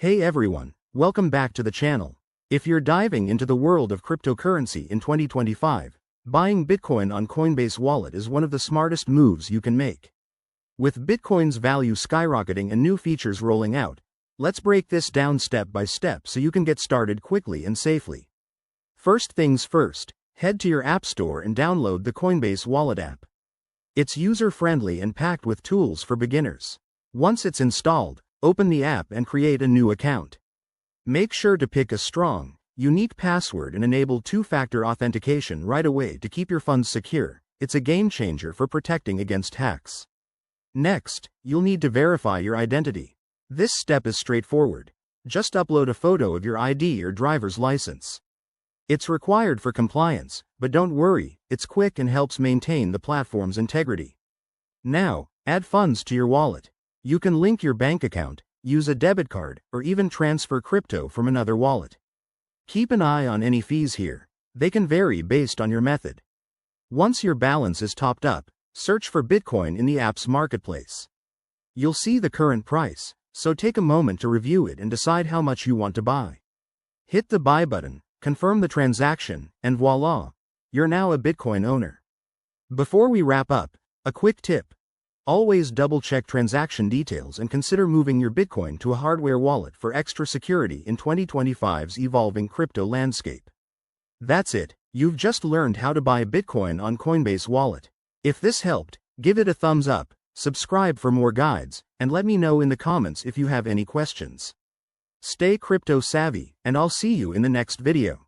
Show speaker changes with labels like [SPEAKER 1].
[SPEAKER 1] Hey everyone, welcome back to the channel. If you're diving into the world of cryptocurrency in 2025, buying Bitcoin on Coinbase Wallet is one of the smartest moves you can make. With Bitcoin's value skyrocketing and new features rolling out, let's break this down step by step so you can get started quickly and safely. First things first, head to your App Store and download the Coinbase Wallet app. It's user-friendly and packed with tools for beginners. Once it's installed, open the app and create a new account. Make sure to pick a strong, unique password and enable two-factor authentication right away to keep your funds secure. It's a game changer for protecting against hacks. Next, you'll need to verify your identity. This step is straightforward. Just upload a photo of your ID or driver's license. It's required for compliance, but don't worry, it's quick and helps maintain the platform's integrity. Now, add funds to your wallet. You can link your bank account, use a debit card, or even transfer crypto from another wallet. Keep an eye on any fees here. They can vary based on your method. Once your balance is topped up, search for Bitcoin in the app's marketplace. You'll see the current price, so take a moment to review it and decide how much you want to buy. Hit the buy button, confirm the transaction, and voila! You're now a Bitcoin owner. Before we wrap up, a quick tip. Always double-check transaction details and consider moving your Bitcoin to a hardware wallet for extra security in 2025's evolving crypto landscape. That's it, you've just learned how to buy Bitcoin on Coinbase Wallet. If this helped, give it a thumbs up, subscribe for more guides, and let me know in the comments if you have any questions. Stay crypto savvy, and I'll see you in the next video.